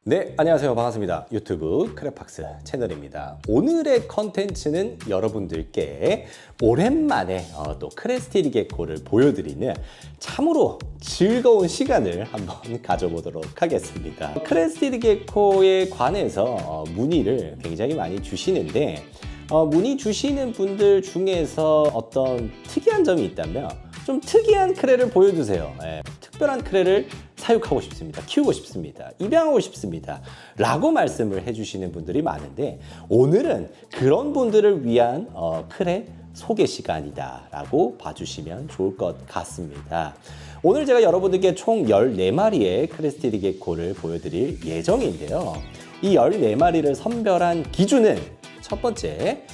네, 안녕하세요. 반갑습니다. 유튜브 크레팍스 채널입니다. 오늘의 컨텐츠는 여러분들께 오랜만에 또 크레스티드 게코를 보여드리는 참으로 즐거운 시간을 한번 가져보도록 하겠습니다. 크레스티드 게코에 관해서 문의를 굉장히 많이 주시는데 문의 주시는 분들 중에서 어떤 특이한 점이 있다면 좀 특이한 크레를 보여주세요. 특별한 크레를 사육하고 싶습니다. 키우고 싶습니다. 입양하고 싶습니다. 라고 말씀을 해주시는 분들이 많은데 오늘은 그런 분들을 위한 크레 소개 시간이다 라고 봐주시면 좋을 것 같습니다. 오늘 제가 여러분들께 총 14마리의 크레스티드 게코를 보여드릴 예정인데요. 이 14마리를 선별한 기준은 첫 번째,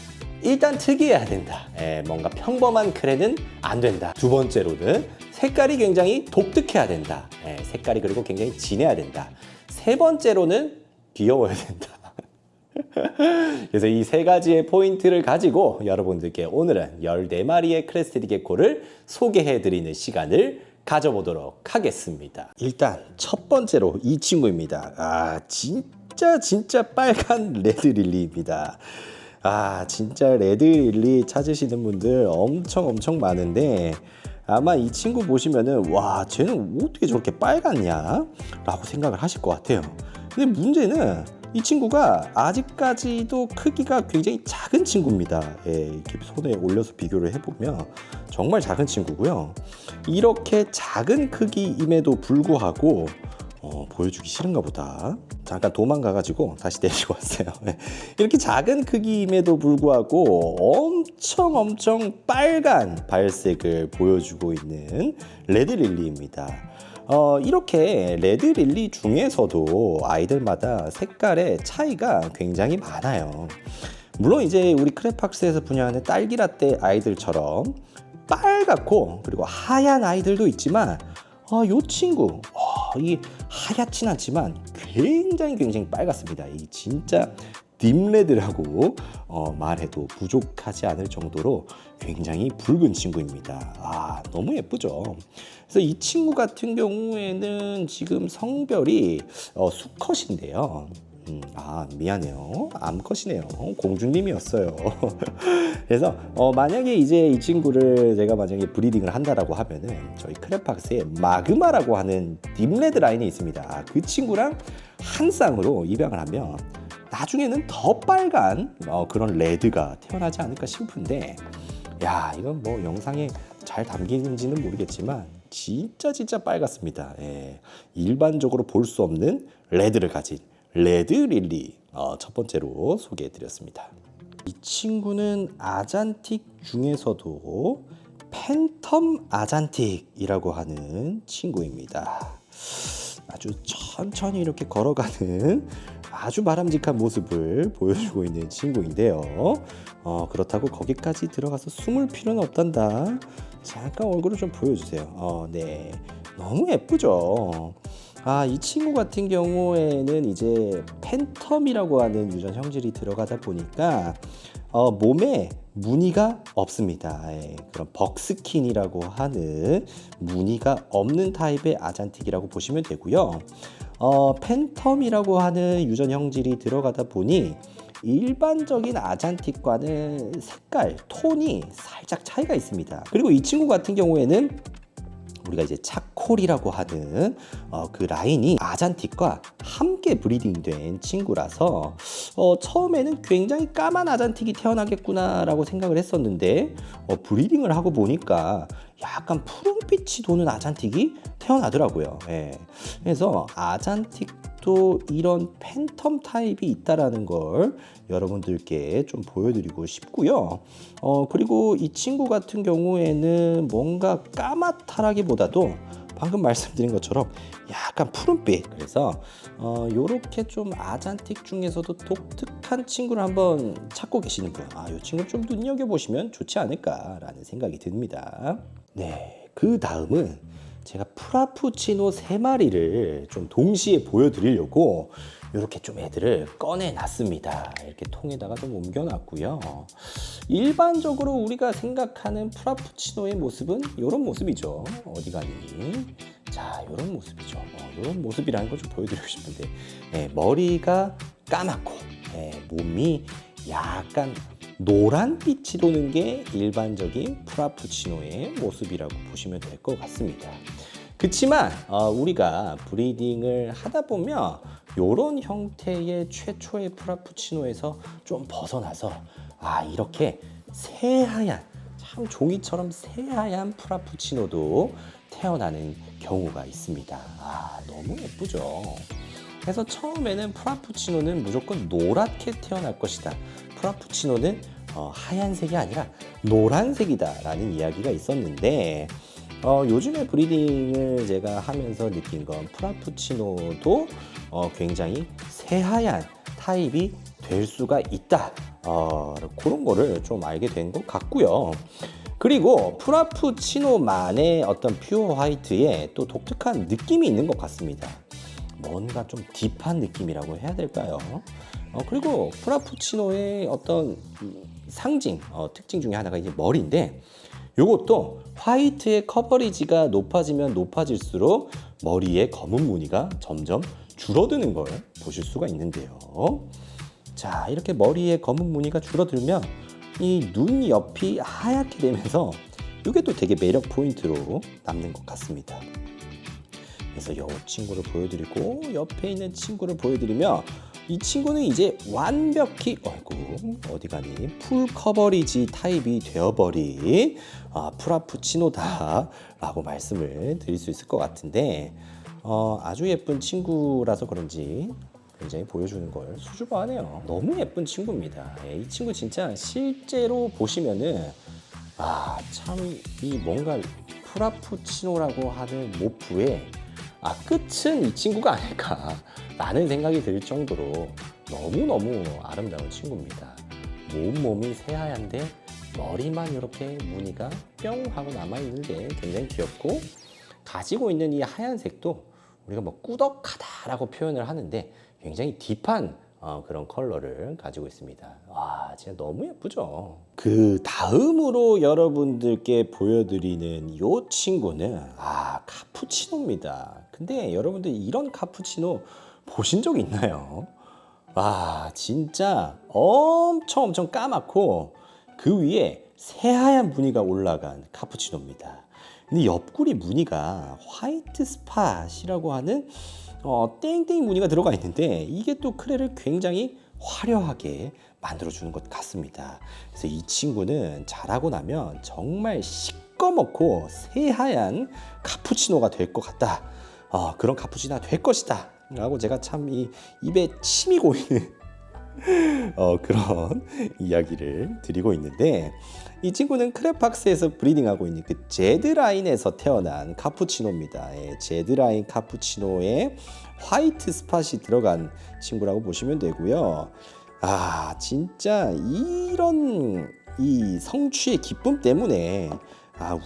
일단 특이해야 된다. 뭔가 평범한 크레는 안 된다. 두 번째로는 색깔이 굉장히 독특해야 된다. 색깔이 그리고 굉장히 진해야 된다. 세 번째로는 귀여워야 된다. 그래서 이 세 가지의 포인트를 가지고 여러분들께 오늘은 14마리의 크레스티드 게코를 소개해드리는 시간을 가져보도록 하겠습니다. 일단 첫 번째로 이 친구입니다. 진짜 빨간 레드릴리입니다. 진짜 레드릴리 찾으시는 분들 엄청 많은데 아마 이 친구 보시면은 와, 쟤는 어떻게 저렇게 빨갛냐? 라고 생각을 하실 것 같아요. 근데 문제는 이 친구가 아직까지도 크기가 굉장히 작은 친구입니다. 이렇게 손에 올려서 비교를 해보면 정말 작은 친구고요. 이렇게 작은 크기임에도 불구하고 보여주기 싫은가 보다. 잠깐 도망가가지고 다시 데리고 왔어요. 이렇게 작은 크기임에도 불구하고 엄청 빨간 발색을 보여주고 있는 레드릴리입니다. 이렇게 레드릴리 중에서도 아이들마다 색깔의 차이가 굉장히 많아요. 물론 이제 우리 크레팍스에서 분양하는 딸기라떼 아이들처럼 빨갛고 그리고 하얀 아이들도 있지만 이 친구 이 하얗진 않지만 굉장히 빨갛습니다. 이 진짜 딥레드라고 말해도 부족하지 않을 정도로 굉장히 붉은 친구입니다. 너무 예쁘죠. 그래서 이 친구 같은 경우에는 지금 성별이 수컷인데요. 미안해요. 암컷이네요. 공주님이었어요. 그래서 만약에 이제 이 친구를 제가 만약에 브리딩을 한다라고 하면은 저희 크레팍스에 마그마라고 하는 딥레드 라인이 있습니다. 그 친구랑 한 쌍으로 입양을 하면 나중에는 더 빨간 그런 레드가 태어나지 않을까 싶은데 이건 뭐 영상에 잘 담기는지는 모르겠지만 진짜 빨갛습니다. 일반적으로 볼 수 없는 레드를 가진 레드릴리 첫 번째로 소개해드렸습니다. 이 친구는 아잔틱 중에서도 팬텀 아잔틱이라고 하는 친구입니다. 아주 천천히 이렇게 걸어가는 아주 바람직한 모습을 보여주고 있는 친구인데요. 그렇다고 거기까지 들어가서 숨을 필요는 없단다. 잠깐 얼굴을 좀 보여주세요. 네, 너무 예쁘죠. 이 친구 같은 경우에는 이제 팬텀이라고 하는 유전 형질이 들어가다 보니까 몸에 무늬가 없습니다. 그런 벅스킨이라고 하는 무늬가 없는 타입의 아잔틱이라고 보시면 되고요. 팬텀이라고 하는 유전 형질이 들어가다 보니 일반적인 아잔틱과는 색깔, 톤이 살짝 차이가 있습니다. 그리고 이 친구 같은 경우에는 우리가 이제 차콜이라고 하는 그 라인이 아잔틱과 함께 브리딩된 친구라서 처음에는 굉장히 까만 아잔틱이 태어나겠구나라고 생각을 했었는데 브리딩을 하고 보니까 약간 푸른빛이 도는 아잔틱이 태어나더라고요. 그래서 아잔틱도 이런 팬텀 타입이 있다라는 걸 여러분들께 좀 보여드리고 싶고요. 그리고 이 친구 같은 경우에는 뭔가 까맣다라기보다도 방금 말씀드린 것처럼 약간 푸른빛. 그래서 요렇게 좀 아잔틱 중에서도 독특한 친구를 한번 찾고 계시는 분, 이 친구를 좀 눈여겨보시면 좋지 않을까라는 생각이 듭니다. 네, 그 다음은 제가 프라푸치노 3마리를 좀 동시에 보여드리려고 이렇게 좀 애들을 꺼내놨습니다. 이렇게 통에다가 좀 옮겨놨고요. 일반적으로 우리가 생각하는 프라푸치노의 모습은 이런 모습이죠. 어디 가니? 자, 이런 모습이죠. 이런 모습이라는 걸 좀 보여드리고 싶은데, 머리가 까맣고 몸이 약간 노란빛이 도는 게 일반적인 프라푸치노의 모습이라고 보시면 될 것 같습니다. 그렇지만 우리가 브리딩을 하다 보면 이런 형태의 최초의 프라푸치노에서 좀 벗어나서 이렇게 새하얀, 참 종이처럼 새하얀 프라푸치노도 태어나는 경우가 있습니다. 너무 예쁘죠. 그래서 처음에는 프라푸치노는 무조건 노랗게 태어날 것이다. 프라푸치노는 하얀색이 아니라 노란색이다 라는 이야기가 있었는데, 요즘에 브리딩을 제가 하면서 느낀 건 프라푸치노도 굉장히 새하얀 타입이 될 수가 있다. 그런 거를 좀 알게 된 것 같고요. 그리고 프라푸치노만의 어떤 퓨어 화이트에 또 독특한 느낌이 있는 것 같습니다. 뭔가 좀 딥한 느낌이라고 해야 될까요? 그리고 프라푸치노의 어떤 상징, 특징 중에 하나가 이제 머리인데, 이것도 화이트의 커버리지가 높아지면 높아질수록 머리에 검은 무늬가 점점 줄어드는 걸 보실 수가 있는데요. 자, 이렇게 머리에 검은 무늬가 줄어들면 이 눈 옆이 하얗게 되면서 이게 또 되게 매력 포인트로 남는 것 같습니다. 그래서 이 친구를 보여드리고 옆에 있는 친구를 보여드리면, 이 친구는 이제 완벽히 어디 가니 풀 커버리지 타입이 되어버린 프라푸치노다 라고 말씀을 드릴 수 있을 것 같은데, 아주 예쁜 친구라서 그런지 굉장히 보여주는 걸 수줍어하네요. 너무 예쁜 친구입니다. 이 친구 진짜 실제로 보시면은 참 이 뭔가 프라푸치노라고 하는 모프의 끝은 이 친구가 아닐까라는 생각이 들 정도로 너무너무 아름다운 친구입니다. 몸이 새하얀데 머리만 이렇게 무늬가 뿅 하고 남아있는 게 굉장히 귀엽고, 가지고 있는 이 하얀색도 우리가 뭐 꾸덕하다라고 표현을 하는데 굉장히 딥한 그런 컬러를 가지고 있습니다. 진짜 너무 예쁘죠. 그 다음으로 여러분들께 보여드리는 이 친구는 카푸치노입니다. 근데 여러분들 이런 카푸치노 보신 적 있나요? 진짜 엄청 까맣고 그 위에 새하얀 무늬가 올라간 카푸치노입니다. 근데 옆구리 무늬가 화이트 스팟이라고 하는 땡땡 무늬가 들어가 있는데, 이게 또 크레를 굉장히 화려하게 만들어주는 것 같습니다. 그래서 이 친구는 자라고 나면 정말 시꺼멓고 새하얀 카푸치노가 될 것 같다. 그런 카푸치노가 될 것이다 라고 제가 참 입에 침이 고이는 그런 이야기를 드리고 있는데, 이 친구는 크레팍스에서 브리딩하고 있는 그 제드라인에서 태어난 카푸치노입니다. 제드라인 카푸치노에 화이트 스팟이 들어간 친구라고 보시면 되고요. 진짜 이런 이 성취의 기쁨 때문에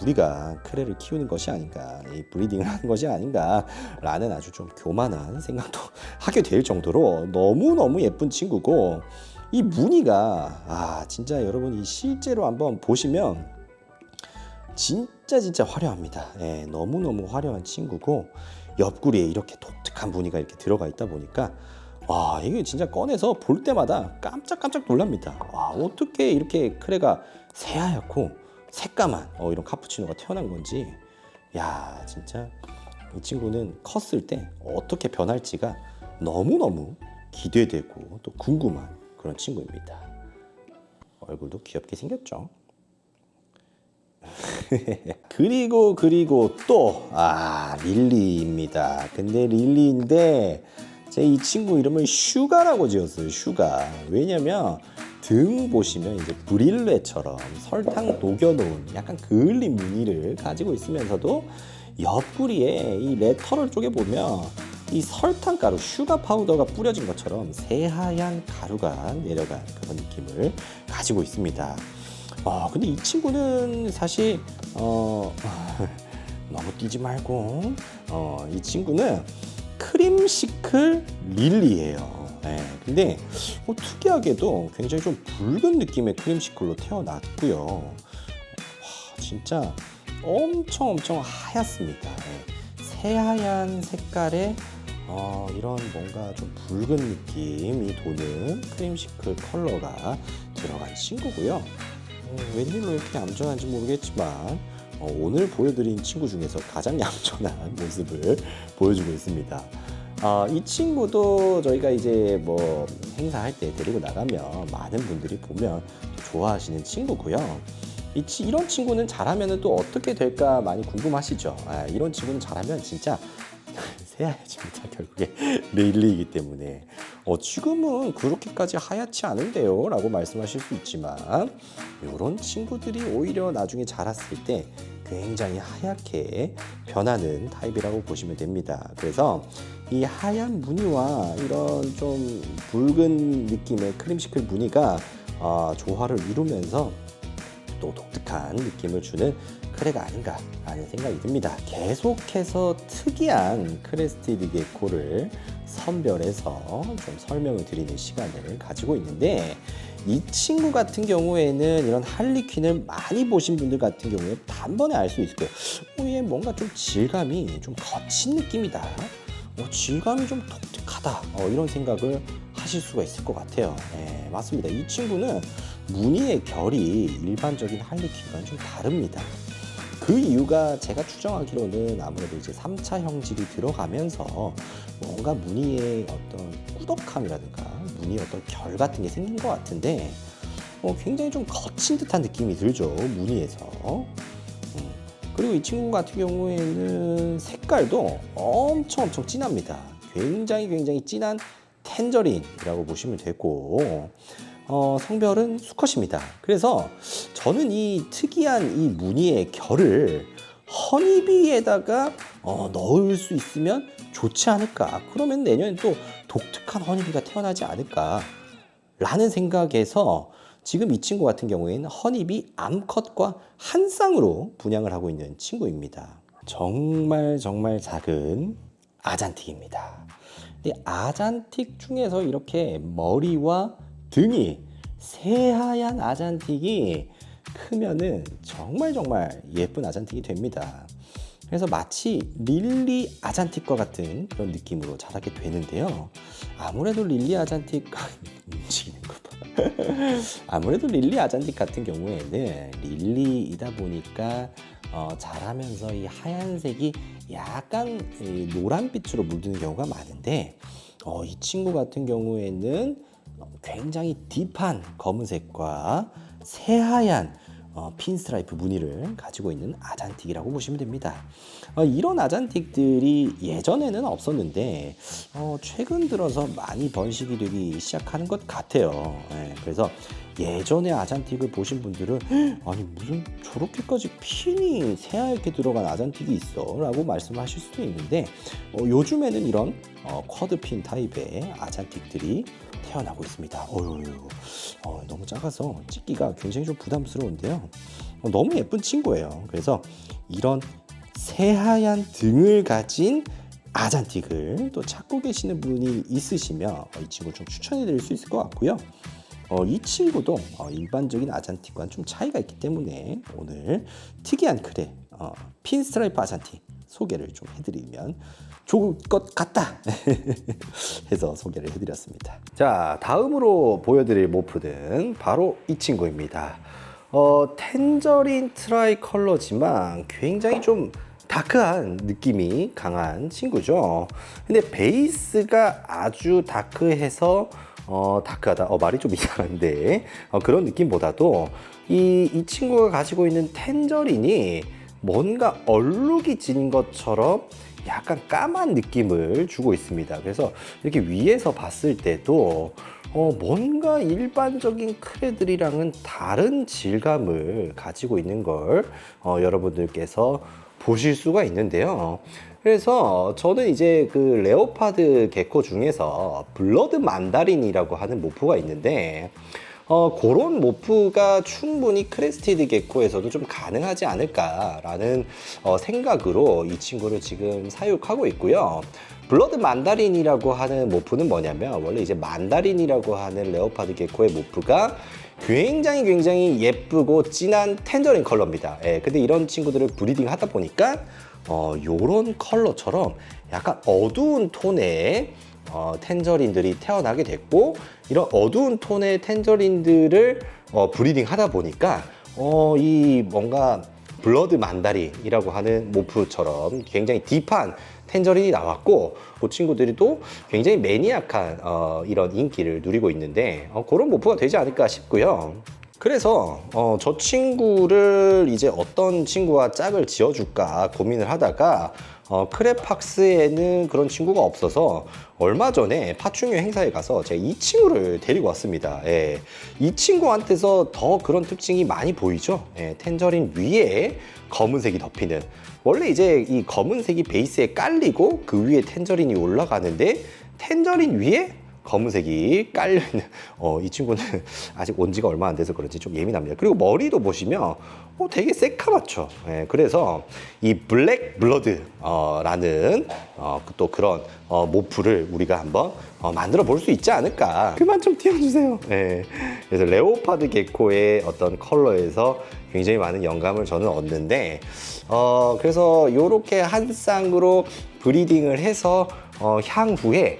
우리가 크레를 키우는 것이 아닌가, 이 브리딩을 하는 것이 아닌가라는 아주 좀 교만한 생각도 하게 될 정도로 너무너무 예쁜 친구고, 이 무늬가 진짜 여러분이 실제로 한번 보시면 진짜 화려합니다. 너무너무 화려한 친구고, 옆구리에 이렇게 독특한 무늬가 이렇게 들어가 있다 보니까 이게 진짜 꺼내서 볼 때마다 깜짝깜짝 놀랍니다. 어떻게 이렇게 크레가 새하얗고 새까만 이런 카푸치노가 태어난 건지, 진짜 이 친구는 컸을 때 어떻게 변할지가 너무너무 기대되고 또 궁금한 그런 친구입니다. 얼굴도 귀엽게 생겼죠. 그리고 또 릴리입니다. 근데 릴리인데 제가 이 친구 이름을 슈가라고 지었어요. 슈가. 왜냐면 등 보시면 이제 브릴레처럼 설탕 녹여놓은 약간 그을린 무늬를 가지고 있으면서도 옆구리에 이 레터럴 쪽에 보면 이 설탕가루, 슈가 파우더가 뿌려진 것처럼 새하얀 가루가 내려간 그런 느낌을 가지고 있습니다. 근데 이 친구는 사실 너무 뛰지 말고 이 친구는 크림시클 릴리예요. 근데 특이하게도 굉장히 좀 붉은 느낌의 크림시클로 태어났고요. 진짜 엄청 하얗습니다. 새하얀 색깔의 이런 뭔가 좀 붉은 느낌이 도는 크림시클 컬러가 들어간 친구고요. 웬일로 이렇게 얌전한지 모르겠지만 오늘 보여드린 친구 중에서 가장 얌전한 모습을 보여주고 있습니다. 이 친구도 저희가 이제 뭐 행사할 때 데리고 나가면 많은 분들이 보면 좋아하시는 친구고요. 이런 친구는 잘하면 또 어떻게 될까 많이 궁금하시죠? 이런 친구는 잘하면 진짜 새하얘집니다. 결국에 릴리이기 때문에 지금은 그렇게까지 하얗지 않은데요 라고 말씀하실 수 있지만 이런 친구들이 오히려 나중에 자랐을 때 굉장히 하얗게 변하는 타입이라고 보시면 됩니다. 그래서 이 하얀 무늬와 이런 좀 붉은 느낌의 크림시클 무늬가 조화를 이루면서 또 독특한 느낌을 주는 크레가 아닌가라는 생각이 듭니다. 계속해서 특이한 크레스티드 게코를 선별해서 좀 설명을 드리는 시간을 가지고 있는데 이 친구 같은 경우에는 이런 할리퀸을 많이 보신 분들 같은 경우에 단번에 알 수 있을 거예요. 얘 뭔가 좀 질감이 좀 거친 느낌이다. 질감이 좀 독특하다. 이런 생각을 하실 수가 있을 것 같아요. 네, 맞습니다. 이 친구는 무늬의 결이 일반적인 할리퀸과는 좀 다릅니다. 그 이유가 제가 추정하기로는 아무래도 이제 3차 형질이 들어가면서 뭔가 무늬의 어떤 꾸덕함이라든가 무늬의 어떤 결 같은 게 생긴 것 같은데 굉장히 좀 거친 듯한 느낌이 들죠, 무늬에서. 그리고 이 친구 같은 경우에는 색깔도 엄청 진합니다. 굉장히 진한 텐저린이라고 보시면 되고 성별은 수컷입니다. 그래서 저는 이 특이한 이 무늬의 결을 허니비에다가 넣을 수 있으면 좋지 않을까. 그러면 내년에 또 독특한 허니비가 태어나지 않을까 라는 생각에서 지금 이 친구 같은 경우에는 허니비 암컷과 한 쌍으로 분양을 하고 있는 친구입니다. 정말 작은 아잔틱입니다. 근데 아잔틱 중에서 이렇게 머리와 등이 새하얀 아잔틱이 크면은 정말 예쁜 아잔틱이 됩니다. 그래서 마치 릴리 아잔틱과 같은 그런 느낌으로 자라게 되는데요. 아무래도 릴리 아잔틱 움직이는 거 봐. 아무래도 릴리 아잔틱 같은 경우에는 릴리이다 보니까 자라면서 이 하얀색이 약간 노란빛으로 물드는 경우가 많은데 이 친구 같은 경우에는 굉장히 딥한 검은색과 새하얀 핀스트라이프 무늬를 가지고 있는 아잔틱이라고 보시면 됩니다. 이런 아잔틱들이 예전에는 없었는데 최근 들어서 많이 번식이 되기 시작하는 것 같아요. 그래서 예전에 아잔틱을 보신 분들은 아니 무슨 저렇게까지 핀이 새하얗게 들어간 아잔틱이 있어 라고 말씀하실 수도 있는데 요즘에는 이런 쿼드핀 타입의 아잔틱들이 태어나고 있습니다. 너무 작아서 찍기가 굉장히 좀 부담스러운데요. 너무 예쁜 친구예요. 그래서 이런 새하얀 등을 가진 아잔틱을 또 찾고 계시는 분이 있으시면 이 친구 좀 추천해 드릴 수 있을 것 같고요. 이 친구도 일반적인 아잔틱과는 좀 차이가 있기 때문에 오늘 특이한 크레 핀스트라이프 아잔틱 소개를 좀 해드리면 좋을 것 같다 해서 소개를 해드렸습니다. 자, 다음으로 보여드릴 모프는 바로 이 친구입니다. 텐저린 트라이 컬러지만 굉장히 좀 다크한 느낌이 강한 친구죠. 근데 베이스가 아주 다크해서 다크하다. 말이 좀 이상한데 그런 느낌보다도 이 친구가 가지고 있는 텐저린이 뭔가 얼룩이 진 것처럼 약간 까만 느낌을 주고 있습니다. 그래서 이렇게 위에서 봤을 때도 뭔가 일반적인 크레들이랑은 다른 질감을 가지고 있는 걸 여러분들께서 보실 수가 있는데요. 그래서 저는 이제 그 레오파드 게코 중에서 블러드 만다린이라고 하는 모프가 있는데 그런 모프가 충분히 크레스티드 게코에서도 좀 가능하지 않을까라는 생각으로 이 친구를 지금 사육하고 있고요. 블러드 만다린이라고 하는 모프는 뭐냐면 원래 이제 만다린이라고 하는 레오파드 게코의 모프가 굉장히 예쁘고 진한 텐저린 컬러입니다. 근데 이런 친구들을 브리딩 하다 보니까 요런 컬러처럼 약간 어두운 톤의 텐저린들이 태어나게 됐고, 이런 어두운 톤의 텐저린들을 브리딩 하다 보니까 이 뭔가 블러드 만다린이라고 하는 모프처럼 굉장히 딥한 텐저린이 나왔고, 그 친구들이 또 굉장히 매니악한 이런 인기를 누리고 있는데 그런 모프가 되지 않을까 싶고요. 그래서 저 친구를 이제 어떤 친구와 짝을 지어줄까 고민을 하다가 크레팍스에는 그런 친구가 없어서 얼마 전에 파충류 행사에 가서 제가 이 친구를 데리고 왔습니다. 예. 이 친구한테서 더 그런 특징이 많이 보이죠. 예. 텐저린 위에 검은색이 덮이는, 원래 이제 이 검은색이 베이스에 깔리고 그 위에 텐저린이 올라가는데, 텐저린 위에 검은색이 깔려있는 이 친구는 아직 온 지가 얼마 안 돼서 그런지 좀 예민합니다. 그리고 머리도 보시면 되게 새카맣죠. 예, 그래서 이 블랙 블러드 라는 또 그런 모프를 우리가 한번 만들어 볼 수 있지 않을까. 그만 좀 띄워주세요. 예, 그래서 레오파드 게코의 어떤 컬러에서 굉장히 많은 영감을 저는 얻는데, 그래서 이렇게 한 쌍으로 브리딩을 해서 향후에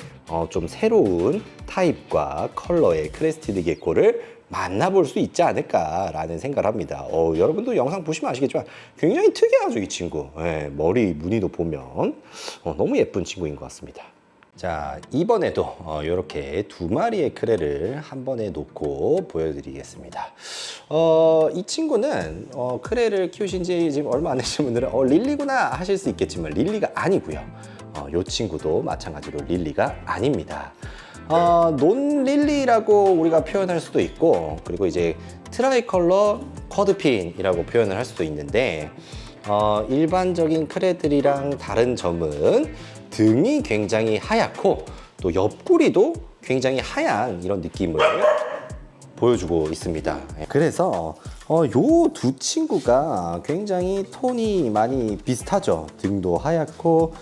좀 새로운 타입과 컬러의 크레스티드 게코를 만나볼 수 있지 않을까라는 생각을 합니다. 여러분도 영상 보시면 아시겠지만 굉장히 특이하죠, 이 친구. 예, 머리 무늬도 보면 너무 예쁜 친구인 것 같습니다. 자, 이번에도 이렇게 두 마리의 크레를 한 번에 놓고 보여드리겠습니다. 이 친구는 크레를 키우신 지 지금 얼마 안 되신 분들은 릴리구나 하실 수 있겠지만 릴리가 아니고요. 이 친구도 마찬가지로 릴리가 아닙니다. 논-릴리라고 우리가 표현할 수도 있고, 그리고 이제 트라이컬러 쿼드핀이라고 표현을 할 수도 있는데, 일반적인 크레들이랑 다른 점은 등이 굉장히 하얗고 또 옆구리도 굉장히 하얀 이런 느낌을 보여주고 있습니다. 그래서 요 두 친구가 굉장히 톤이 많이 비슷하죠. 등도 하얗고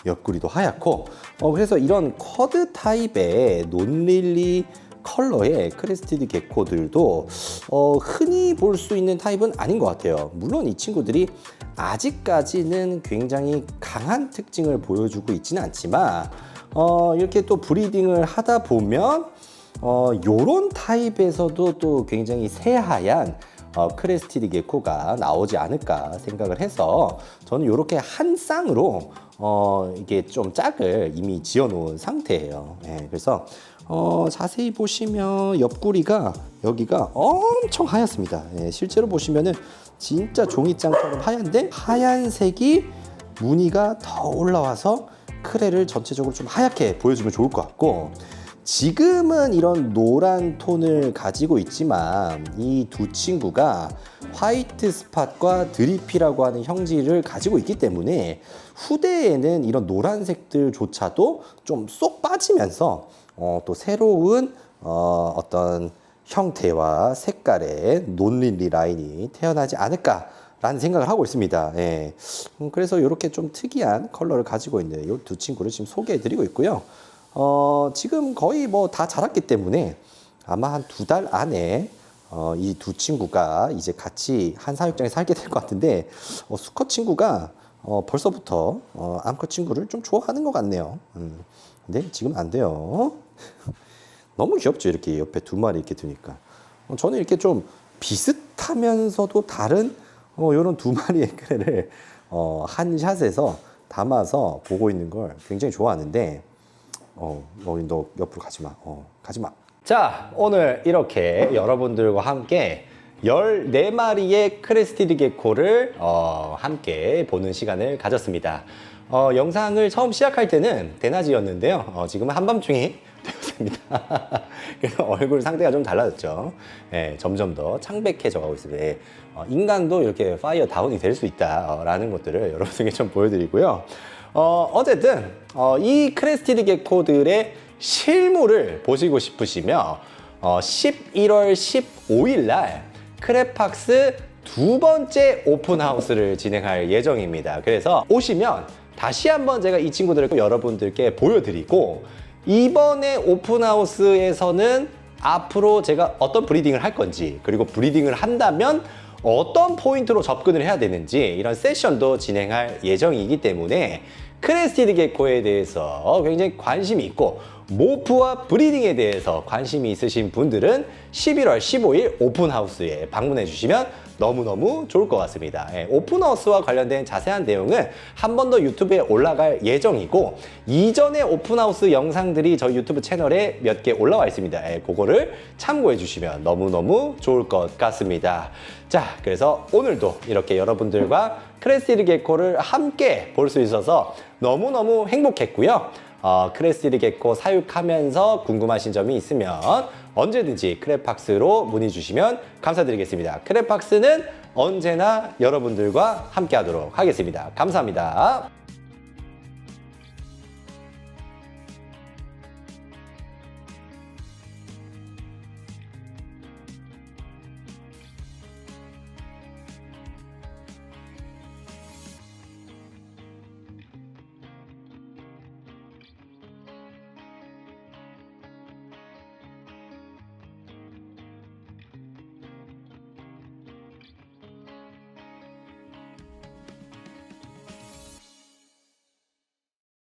옆구리도 하얗고, 그래서 이런 쿼드 타입의 논릴리 컬러의 크레스티드 게코들도 흔히 볼 수 있는 타입은 아닌 것 같아요. 물론 이 친구들이 아직까지는 굉장히 강한 특징을 보여주고 있지는 않지만 이렇게 또 브리딩을 하다 보면 요런 타입에서도 또 굉장히 새하얀 크레스티드 게코가 나오지 않을까 생각을 해서 저는 이렇게 한 쌍으로 이게 좀 짝을 이미 지어 놓은 상태예요. 예, 그래서 자세히 보시면 옆구리가 여기가 엄청 하얗습니다. 예, 실제로 보시면은 진짜 종이장처럼 하얀데, 하얀색이 무늬가 더 올라와서 크레를 전체적으로 좀 하얗게 보여주면 좋을 것 같고, 지금은 이런 노란 톤을 가지고 있지만 이 두 친구가 화이트 스팟과 드리피라고 하는 형질을 가지고 있기 때문에 후대에는 이런 노란색들조차도 좀 쏙 빠지면서 또 새로운 어떤 형태와 색깔의 논릴리 라인이 태어나지 않을까라는 생각을 하고 있습니다. 예. 그래서 이렇게 좀 특이한 컬러를 가지고 있는 이 두 친구를 지금 소개해드리고 있고요. 지금 거의 뭐 다 자랐기 때문에 아마 한 2달 안에 이 두 친구가 이제 같이 한 사육장에 살게 될 것 같은데, 수컷 친구가 벌써부터 암컷 친구를 좀 좋아하는 것 같네요. 근데 지금 안 돼요. 너무 귀엽죠, 이렇게 옆에 두 마리 이렇게 두니까. 저는 이렇게 좀 비슷하면서도 다른 이런 두 마리의 크레를 한 샷에서 담아서 보고 있는 걸 굉장히 좋아하는데, 너 옆으로 가지 마. 가지 마. 자, 오늘 이렇게 여러분들과 함께 14마리의 크레스티드 게코를 함께 보는 시간을 가졌습니다. 영상을 처음 시작할 때는 대낮이었는데요. 지금은 한밤중이 되었습니다. 그래서 얼굴 상태가 좀 달라졌죠. 예, 점점 더 창백해져 가고 있습니다. 예, 인간도 이렇게 파이어 다운이 될 수 있다라는 것들을 여러분에게 좀 보여드리고요. 어쨌든 이 크레스티드 게코들의 실물을 보시고 싶으시면 11월 15일 날 크레팍스 두 번째 오픈하우스를 진행할 예정입니다. 그래서 오시면 다시 한번 제가 이 친구들을 여러분들께 보여드리고, 이번에 오픈하우스에서는 앞으로 제가 어떤 브리딩을 할 건지, 그리고 브리딩을 한다면 어떤 포인트로 접근을 해야 되는지 이런 세션도 진행할 예정이기 때문에 크레스티드 게코에 대해서 굉장히 관심이 있고 모프와 브리딩에 대해서 관심이 있으신 분들은 11월 15일 오픈하우스에 방문해 주시면 너무너무 좋을 것 같습니다. 오픈하우스와 관련된 자세한 내용은 한 번 더 유튜브에 올라갈 예정이고 이전에 오픈하우스 영상들이 저희 유튜브 채널에 몇 개 올라와 있습니다. 그거를 참고해 주시면 너무너무 좋을 것 같습니다. 자, 그래서 오늘도 이렇게 여러분들과 크레스티드 게코를 함께 볼 수 있어서 너무너무 행복했고요. 크레스티드 게코 사육하면서 궁금하신 점이 있으면 언제든지 크랩박스로 문의 주시면 감사드리겠습니다. 크랩박스는 언제나 여러분들과 함께 하도록 하겠습니다. 감사합니다.